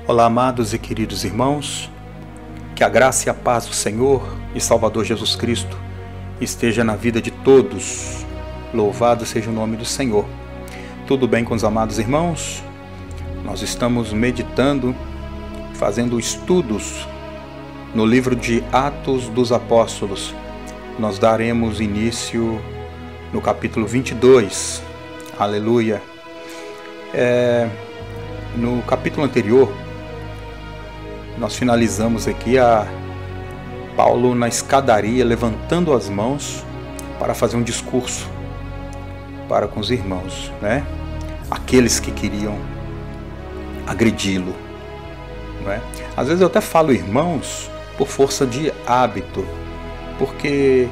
Olá, amados e queridos irmãos, que a graça e a paz do Senhor e Salvador Jesus Cristo esteja na vida de todos. Louvado seja o nome do Senhor. Tudo bem com os amados irmãos? Nós estamos meditando, fazendo estudos no livro de Atos dos Apóstolos. Nós daremos início no capítulo 22. Aleluia! No capítulo anterior, nós finalizamos aqui Paulo na escadaria, levantando as mãos para fazer um discurso para com os irmãos, né? Aqueles que queriam agredi-lo, né? Às vezes eu até falo irmãos por força de hábito, porque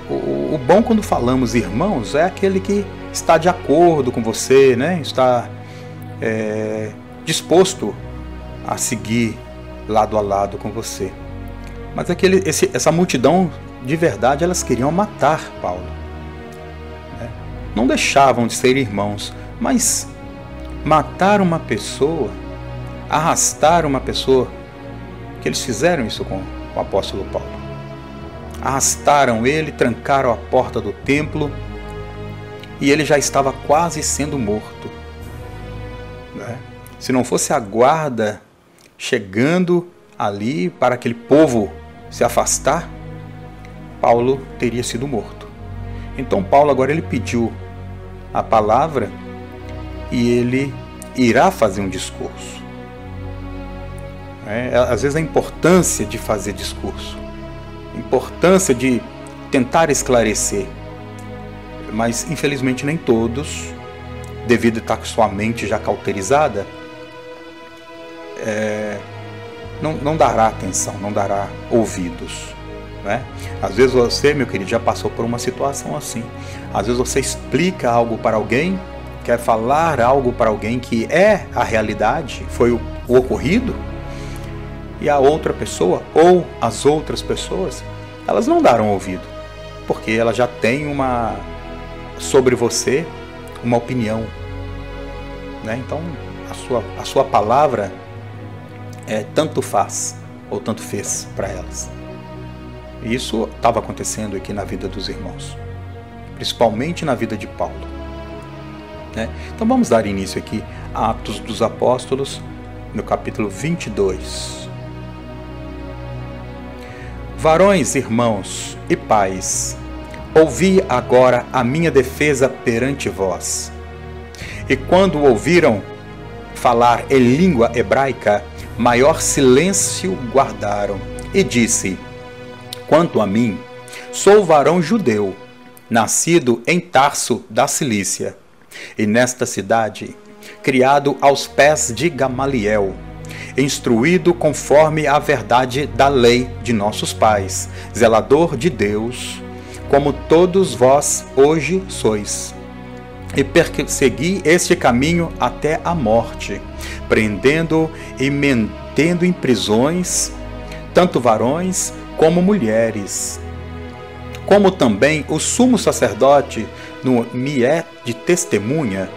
o bom quando falamos irmãos é aquele que está de acordo com você, né? Está disposto a seguir lado a lado com você. Mas essa multidão, de verdade, elas queriam matar Paulo, né? Não deixavam de ser irmãos, mas matar uma pessoa, arrastar uma pessoa, que eles fizeram isso com o apóstolo Paulo. Arrastaram ele, trancaram a porta do templo e ele já estava quase sendo morto, né? Se não fosse a guarda chegando ali para aquele povo se afastar, Paulo teria sido morto. Então Paulo agora ele pediu a palavra e ele irá fazer um discurso. Às vezes a importância de fazer discurso, a importância de tentar esclarecer, mas infelizmente nem todos, devido a estar com sua mente já cauterizada, não dará atenção, não dará ouvidos, né? Às vezes você, meu querido, já passou por uma situação assim. Às vezes você explica algo para alguém, quer falar algo para alguém que é a realidade, foi o ocorrido, e a outra pessoa, ou as outras pessoas, elas não darão ouvido, porque ela já tem sobre você uma opinião, né? Então a sua palavra tanto faz ou tanto fez para elas. E isso estava acontecendo aqui na vida dos irmãos, principalmente na vida de Paulo, né? Então vamos dar início aqui a Atos dos Apóstolos, no capítulo 22. Varões, irmãos e pais, ouvi agora a minha defesa perante vós. E quando ouviram falar em língua hebraica, maior silêncio guardaram. E disse: quanto a mim, sou varão judeu, nascido em Tarso da Cilícia, e nesta cidade, criado aos pés de Gamaliel, instruído conforme a verdade da lei de nossos pais, zelador de Deus, como todos vós hoje sois. E persegui este caminho até a morte, prendendo e mantendo em prisões, tanto varões como mulheres. Como também o sumo sacerdote me é de testemunha,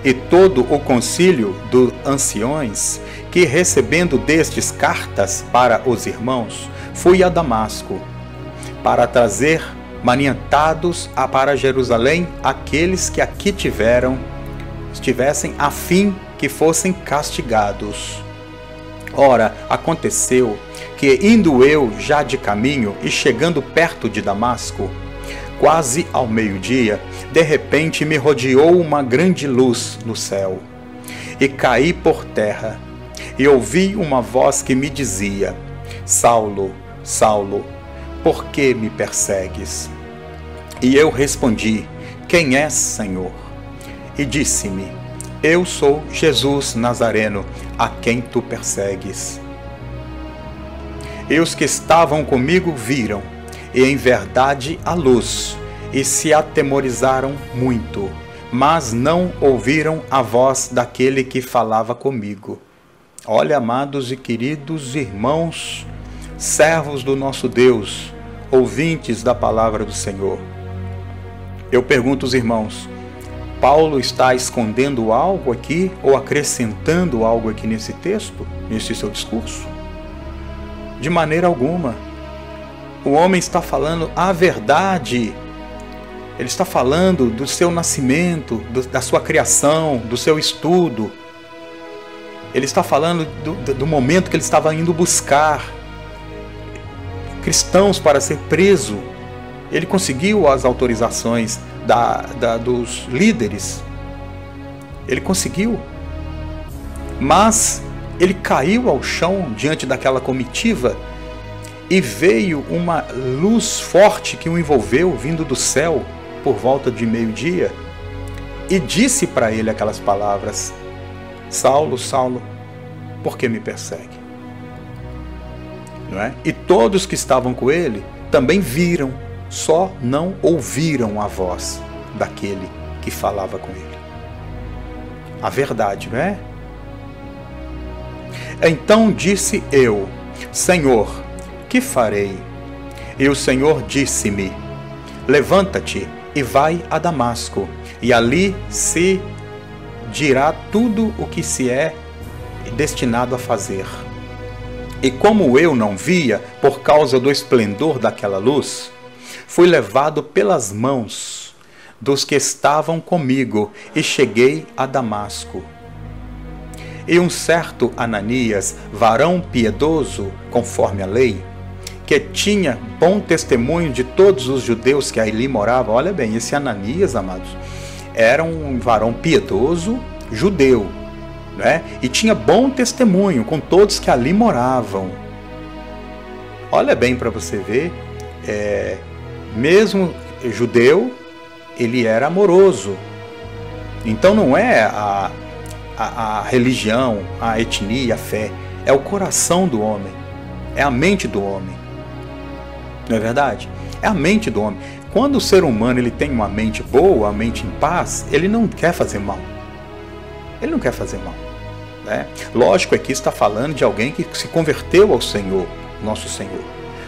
e todo o concílio dos anciões, que recebendo destes cartas para os irmãos, fui a Damasco, para trazer maniatados para Jerusalém aqueles que aqui estivessem a fim que fossem castigados. Ora, aconteceu que, indo eu já de caminho e chegando perto de Damasco, quase ao meio-dia, de repente me rodeou uma grande luz no céu, e caí por terra, e ouvi uma voz que me dizia: Saulo, Saulo, por que me persegues? E eu respondi: quem és, Senhor? E disse-me: eu sou Jesus Nazareno, a quem tu persegues. E os que estavam comigo viram, e em verdade a luz, e se atemorizaram muito, mas não ouviram a voz daquele que falava comigo. Olha, amados e queridos irmãos, servos do nosso Deus, ouvintes da palavra do Senhor, eu pergunto aos irmãos, Paulo está escondendo algo aqui ou acrescentando algo aqui nesse texto, nesse seu discurso? De maneira alguma. O homem está falando a verdade. Ele está falando do seu nascimento, da sua criação, do seu estudo. Ele está falando do momento que ele estava indo buscar cristãos para ser preso. Ele conseguiu as autorizações dos líderes. Ele conseguiu. Mas ele caiu ao chão diante daquela comitiva e veio uma luz forte que o envolveu, vindo do céu, por volta de meio-dia, e disse para ele aquelas palavras: Saulo, Saulo, por que me persegue? Não é? E todos que estavam com ele também viram, só não ouviram a voz daquele que falava com ele. A verdade, não é? Então disse eu: Senhor, que farei? E o Senhor disse-me: levanta-te e vai a Damasco, e ali se dirá tudo o que se é destinado a fazer. E como eu não via, por causa do esplendor daquela luz, fui levado pelas mãos dos que estavam comigo e cheguei a Damasco. E um certo Ananias, varão piedoso, conforme a lei, que tinha bom testemunho de todos os judeus que ali moravam. Olha bem, esse Ananias, amados, era um varão piedoso judeu, né? E tinha bom testemunho com todos que ali moravam. Olha bem para você ver, mesmo judeu, ele era amoroso. Então não é a religião, a etnia, a fé, é o coração do homem, é a mente do homem. Não é verdade? É a mente do homem. Quando o ser humano ele tem uma mente boa, uma mente em paz, ele não quer fazer mal. Ele não quer fazer mal, né? Lógico, aqui está falando de alguém que se converteu ao Senhor, nosso Senhor.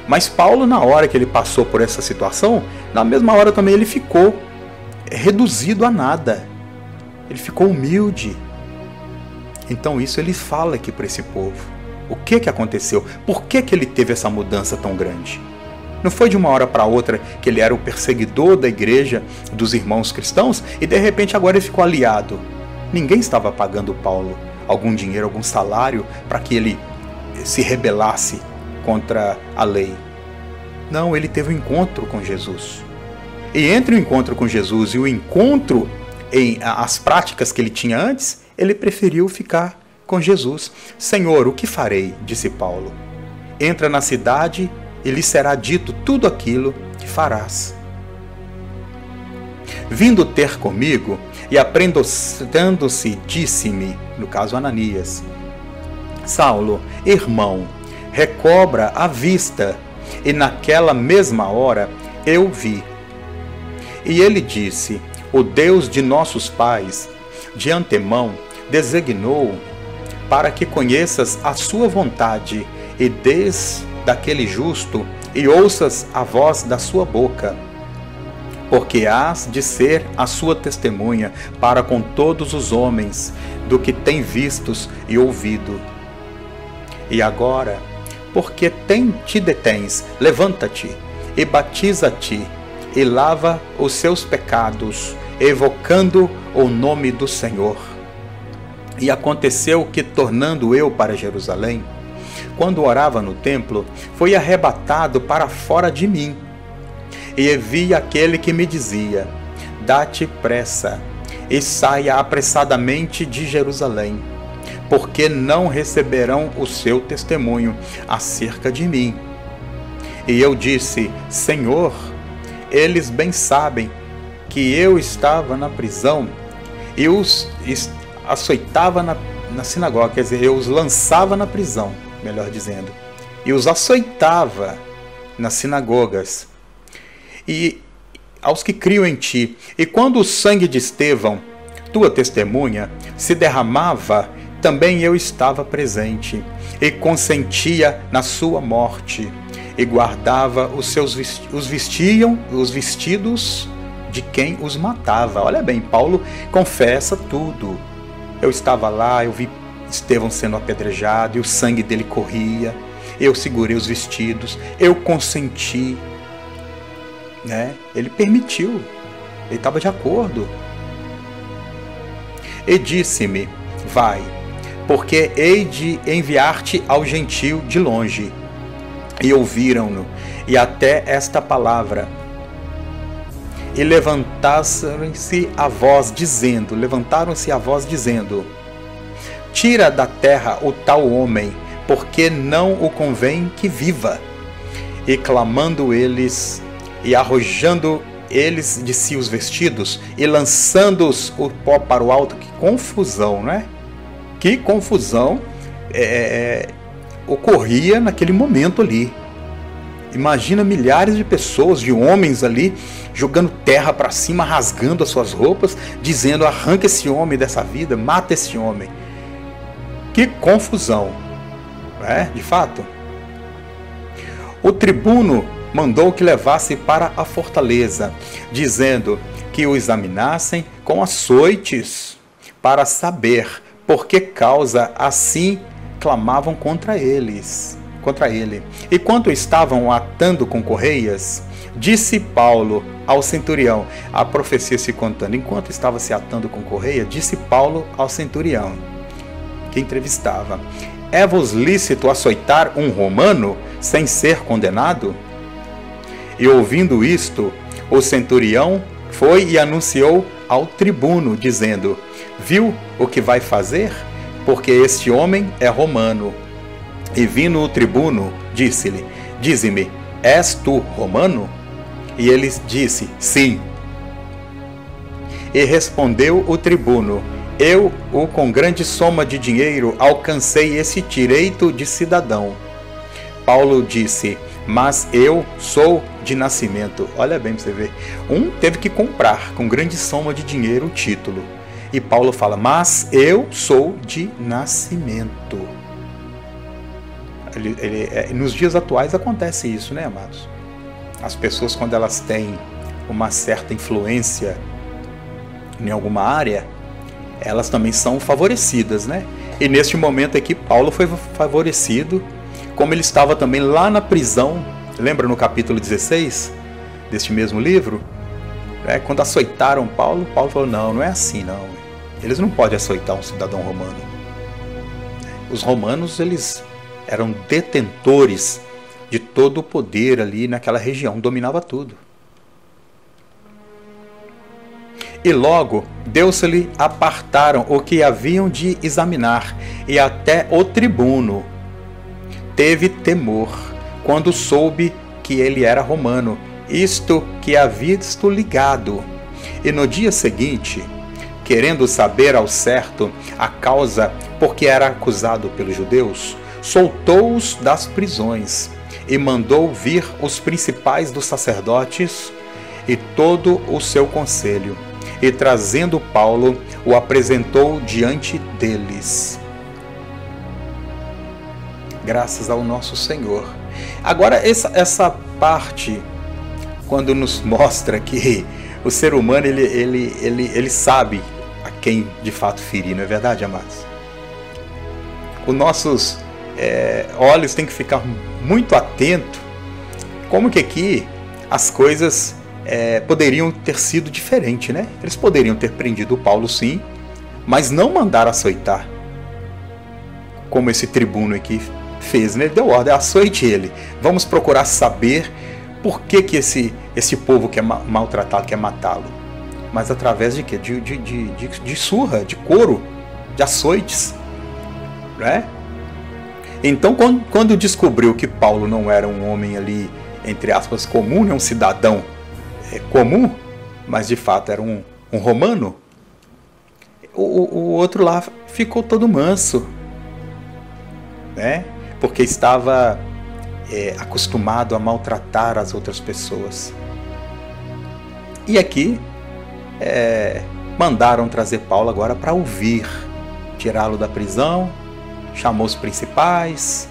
Mas Paulo, na hora que ele passou por essa situação, na mesma hora também ele ficou reduzido a nada. Ele ficou humilde. Então isso ele fala aqui para esse povo. O que aconteceu? Por que ele teve essa mudança tão grande? Não foi de uma hora para outra que ele era o perseguidor da igreja, dos irmãos cristãos, e de repente agora ele ficou aliado. Ninguém estava pagando Paulo algum dinheiro, algum salário para que ele se rebelasse contra a lei. Não, ele teve um encontro com Jesus. E entre o encontro com Jesus e o encontro em as práticas que ele tinha antes, ele preferiu ficar com Jesus. Senhor, o que farei? Disse Paulo. Entra na cidade e lhe será dito tudo aquilo que farás. Vindo ter comigo e aprendendo-se, disse-me, no caso Ananias: Saulo, irmão, recobra a vista. E naquela mesma hora eu vi. E ele disse: o Deus de nossos pais, de antemão, designou para que conheças a sua vontade e des daquele justo e ouças a voz da sua boca, porque hás de ser a sua testemunha para com todos os homens do que tem vistos e ouvido. E agora, porque te detens, levanta-te e batiza-te e lava os seus pecados, evocando o nome do Senhor. E aconteceu que, tornando eu para Jerusalém, quando orava no templo, fui arrebatado para fora de mim. E vi aquele que me dizia: dá-te pressa e saia apressadamente de Jerusalém, porque não receberão o seu testemunho acerca de mim. E eu disse: Senhor, eles bem sabem que eu estava na prisão e os açoitava na sinagoga, quer dizer, eu os lançava na prisão, melhor dizendo, e os açoitava nas sinagogas, e aos que criam em ti. E quando o sangue de Estevão, tua testemunha, se derramava, também eu estava presente, e consentia na sua morte, e guardava os vestidos de quem os matava. Olha bem, Paulo confessa tudo. Eu estava lá, eu vi Estevão sendo apedrejado e o sangue dele corria. Eu segurei os vestidos, eu consenti, né? Ele permitiu, ele estava de acordo. E disse-me: vai, porque hei de enviar-te ao gentio de longe. E ouviram-no, e até esta palavra. E levantaram-se a voz dizendo, tira da terra o tal homem, porque não o convém que viva. E clamando eles, e arrojando eles de si os vestidos, e lançando-os o pó para o alto. Que confusão, não é? Que confusão ocorria naquele momento ali. Imagina milhares de pessoas, de homens ali, jogando terra para cima, rasgando as suas roupas, dizendo: arranca esse homem dessa vida, mata esse homem. Que confusão, de fato. O tribuno mandou que levasse para a fortaleza, dizendo que o examinassem com açoites, para saber por que causa assim clamavam contra ele. E quando estavam atando com correias, disse Paulo ao centurião, a profecia se contando, enquanto estava se atando com correia, disse Paulo ao centurião, que entrevistava: é-vos lícito açoitar um romano sem ser condenado? E ouvindo isto, o centurião foi e anunciou ao tribuno, dizendo: viu o que vai fazer? Porque este homem é romano. E vindo o tribuno, disse-lhe: dize-me, és tu romano? E ele disse: sim. E respondeu o tribuno: eu, com grande soma de dinheiro, alcancei esse direito de cidadão. Paulo disse: mas eu sou de nascimento. Olha bem para você ver. Um teve que comprar com grande soma de dinheiro o título. E Paulo fala: mas eu sou de nascimento. Nos dias atuais acontece isso, né, amados? As pessoas, quando elas têm uma certa influência em alguma área, elas também são favorecidas, né? E neste momento aqui, Paulo foi favorecido, como ele estava também lá na prisão. Lembra no capítulo 16 deste mesmo livro? Quando açoitaram Paulo, Paulo falou: não é assim não. Eles não podem açoitar um cidadão romano. Os romanos, eles eram detentores de todo o poder ali naquela região, dominava tudo. E logo Deus-lhe apartaram o que haviam de examinar, e até o tribuno teve temor quando soube que ele era romano, isto que havia visto ligado. E no dia seguinte, querendo saber ao certo a causa por que era acusado pelos judeus, soltou-os das prisões e mandou vir os principais dos sacerdotes e todo o seu conselho, e trazendo Paulo, o apresentou diante deles. Graças ao nosso Senhor. Agora, essa parte, quando nos mostra que o ser humano ele sabe a quem de fato ferir, não é verdade, amados? Os nossos olhos têm que ficar muito atentos. Como que aqui as coisas poderiam ter sido diferentes, né? Eles poderiam ter prendido Paulo, sim, mas não mandaram açoitar, como esse tribuno aqui fez, né? Ele deu ordem: açoite ele. Vamos procurar saber por que esse povo quer maltratá-lo, quer matá-lo. Mas através de quê? De surra, de couro, de açoites, né? Então, quando descobriu que Paulo não era um homem ali, entre aspas, comum, né? Um cidadão comum, mas de fato era um romano, o outro lá ficou todo manso, né? Porque estava acostumado a maltratar as outras pessoas. E aqui mandaram trazer Paulo agora para ouvir, tirá-lo da prisão, chamou os principais,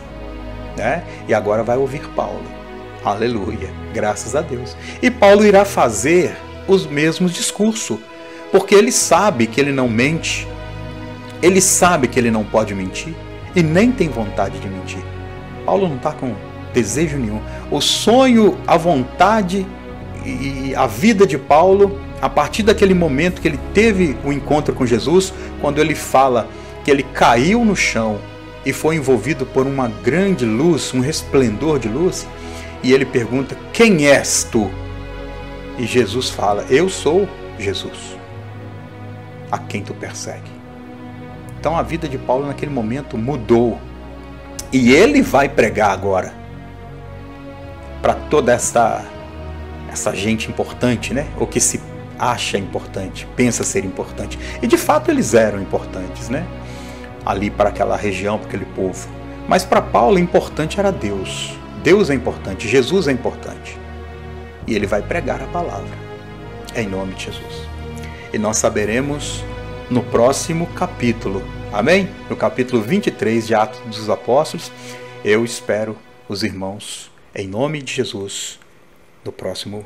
né? E agora vai ouvir Paulo. Aleluia, graças a Deus. E Paulo irá fazer os mesmos discursos, porque ele sabe que ele não mente, ele sabe que ele não pode mentir e nem tem vontade de mentir. Paulo não está com desejo nenhum. O sonho, a vontade e a vida de Paulo, a partir daquele momento que ele teve o encontro com Jesus, quando ele fala que ele caiu no chão e foi envolvido por uma grande luz, um resplendor de luz, e ele pergunta: quem és tu? E Jesus fala: eu sou Jesus, a quem tu persegue. Então a vida de Paulo naquele momento mudou, e ele vai pregar agora para toda essa gente importante, né? Ou que se acha importante, pensa ser importante. E de fato eles eram importantes, né? Ali para aquela região, para aquele povo. Mas para Paulo, importante era Deus. Deus é importante, Jesus é importante. E ele vai pregar a palavra, em nome de Jesus. E nós saberemos no próximo capítulo, amém? No capítulo 23 de Atos dos Apóstolos. Eu espero os irmãos, em nome de Jesus, no próximo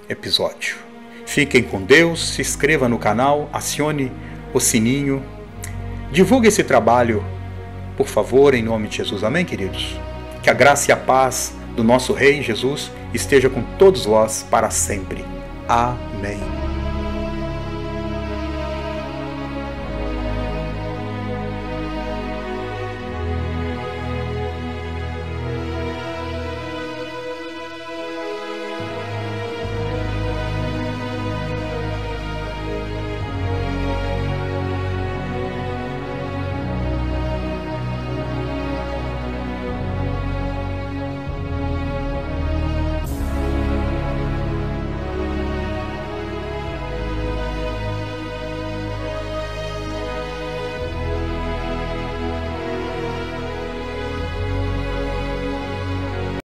episódio. Fiquem com Deus, se inscreva no canal, acione o sininho, divulgue esse trabalho, por favor, em nome de Jesus. Amém, queridos? Que a graça e a paz do nosso Rei Jesus esteja com todos vós para sempre. Amém.